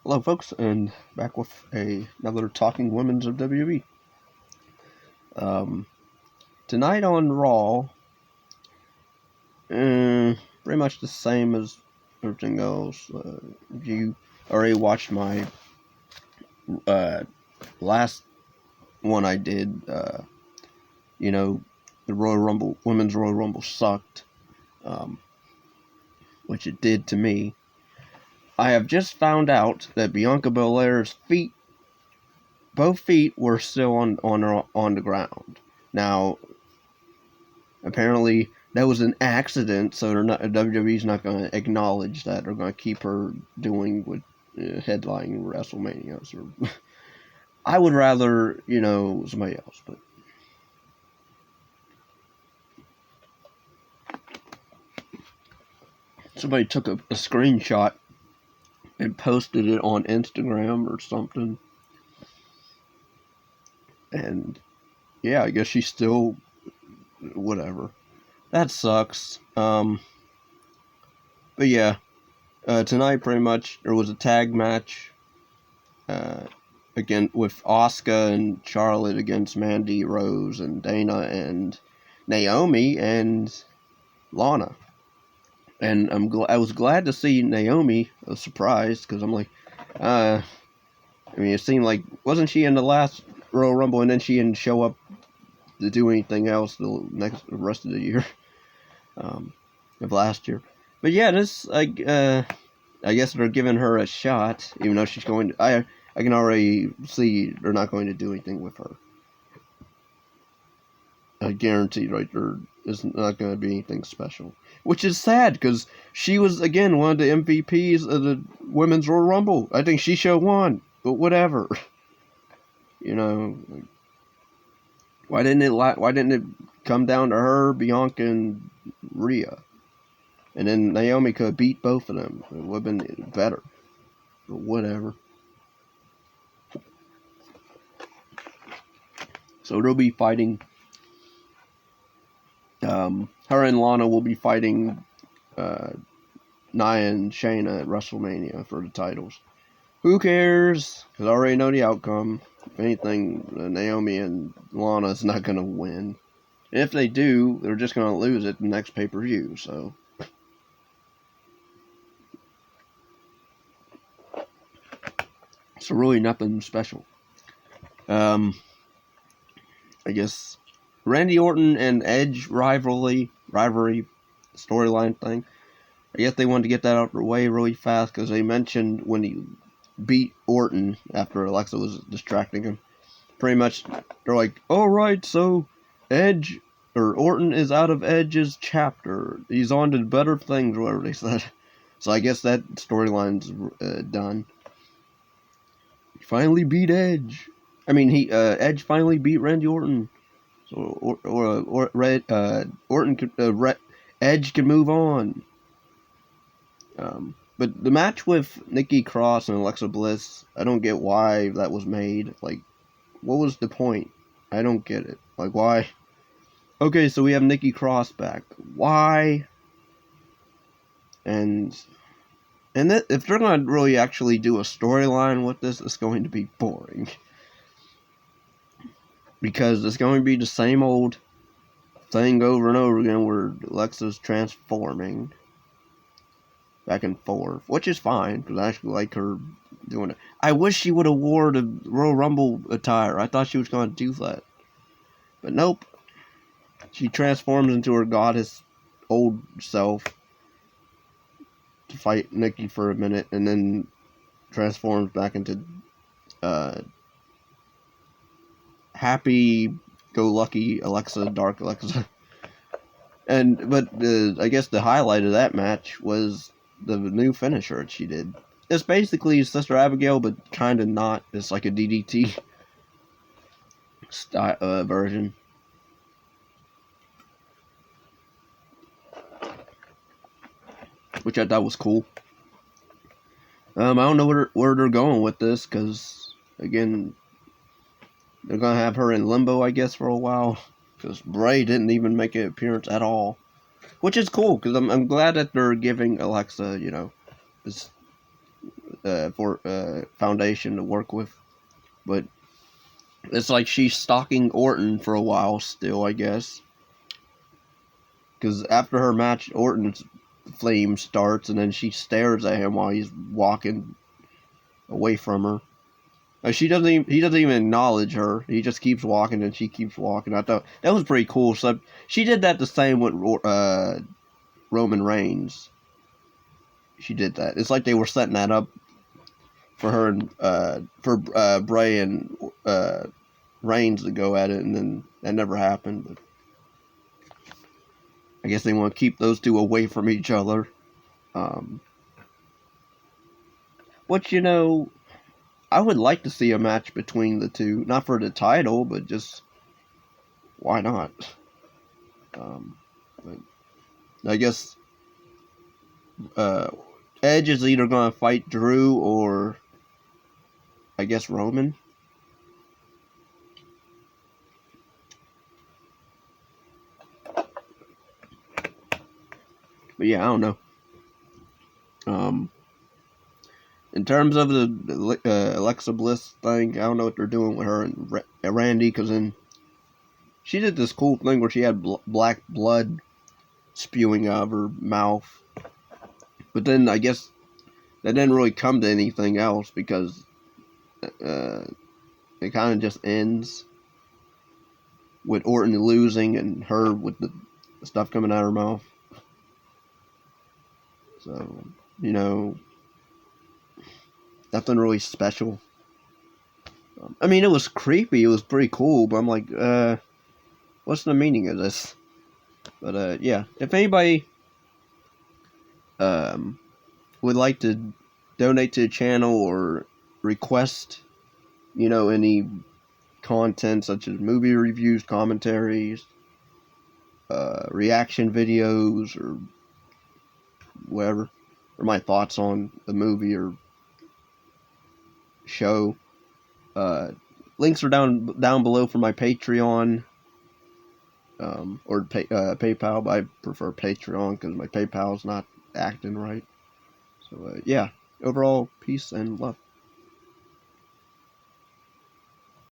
Hello, folks, and back with another Talking Women's of WWE. Tonight on Raw, pretty much the same as everything else. If you already watched my last one I did, the Royal Rumble, Women's Royal Rumble sucked, which it did to me. I have just found out that Bianca Belair's both feet were still on the ground. Now, apparently that was an accident, so WWE's not going to acknowledge that. They're going to keep her doing with headlining WrestleMania. So I would rather, somebody else, but. Somebody took a screenshot and posted it on Instagram or something. And yeah, I guess she's still whatever. That sucks. But yeah, tonight pretty much there was a tag match. Again with Asuka and Charlotte against Mandy Rose and Dana and Naomi and Lana. And I was glad to see Naomi. I was surprised because I'm like, it seemed like wasn't she in the last Royal Rumble and then she didn't show up to do anything else the rest of the year, of last year. But yeah, this I guess they're giving her a shot, even though she's going to. I can already see they're not going to do anything with her. I guarantee right there is not going to be anything special. Which is sad, because she was, again, one of the MVPs of the Women's Royal Rumble. I think she should have won, but whatever. Why didn't it come down to her, Bianca, and Rhea? And then Naomi could have beat both of them. It would have been better. But whatever. So they'll be fighting. Her and Lana will be fighting Nia and Shayna at WrestleMania for the titles. Who cares? Because I already know the outcome. If anything, Naomi and Lana is not going to win. And if they do, they're just going to lose it the next pay-per-view. So really nothing special. I guess Randy Orton and Edge rivalry storyline thing. I guess they wanted to get that out of the way really fast because they mentioned when he beat Orton after Alexa was distracting him. Pretty much, they're like, "All right, so Edge or Orton is out of Edge's chapter. He's on to better things," whatever they said. So I guess that storyline's done. He finally beat Edge. Edge finally beat Randy Orton. So Edge can move on. But the match with Nikki Cross and Alexa Bliss, I don't get why that was made. Like, what was the point? I don't get it. Like, why? Okay, so we have Nikki Cross back. Why? And if they're going to really actually do a storyline with this, it's going to be boring. Because it's going to be the same old thing over and over again where Alexa's transforming back and forth, which is fine, because I actually like her doing it. I wish she would have wore the Royal Rumble attire. I thought she was going to do that. But nope. She transforms into her goddess old self to fight Nikki for a minute, and then transforms back into happy-go-lucky Alexa, Dark Alexa. But I guess the highlight of that match was the new finisher that she did. It's basically Sister Abigail, but kind of not. It's like a DDT version. Which I thought was cool. I don't know where they're going with this, because, again, they're going to have her in limbo, I guess, for a while. Because Bray didn't even make an appearance at all. Which is cool, because I'm glad that they're giving Alexa, this for foundation to work with, but it's like she's stalking Orton for a while still, I guess. Because after her match, Orton's flame starts, and then she stares at him while he's walking away from her. He doesn't even acknowledge her. He just keeps walking, and she keeps walking. I thought that was pretty cool. So she did that the same with Roman Reigns. She did that. It's like they were setting that up for her and Bray and Reigns to go at it, and then that never happened. But I guess they want to keep those two away from each other. Which, I would like to see a match between the two. Not for the title, but just, why not? But I guess Edge is either going to fight Drew or, I guess, Roman. But yeah, I don't know. In terms of the Alexa Bliss thing, I don't know what they're doing with her and Randy, because then she did this cool thing where she had black blood spewing out of her mouth. But then I guess that didn't really come to anything else, because it kind of just ends with Orton losing and her with the stuff coming out of her mouth. So, nothing really special. I mean, it was creepy. It was pretty cool, but I'm like, what's the meaning of this? But, yeah. If anybody would like to donate to the channel or request, any content such as movie reviews, commentaries, reaction videos, or whatever, or my thoughts on the movie or show, links are down below for my Patreon, or PayPal, but I prefer Patreon because my PayPal's not acting right. So yeah, overall, peace and love.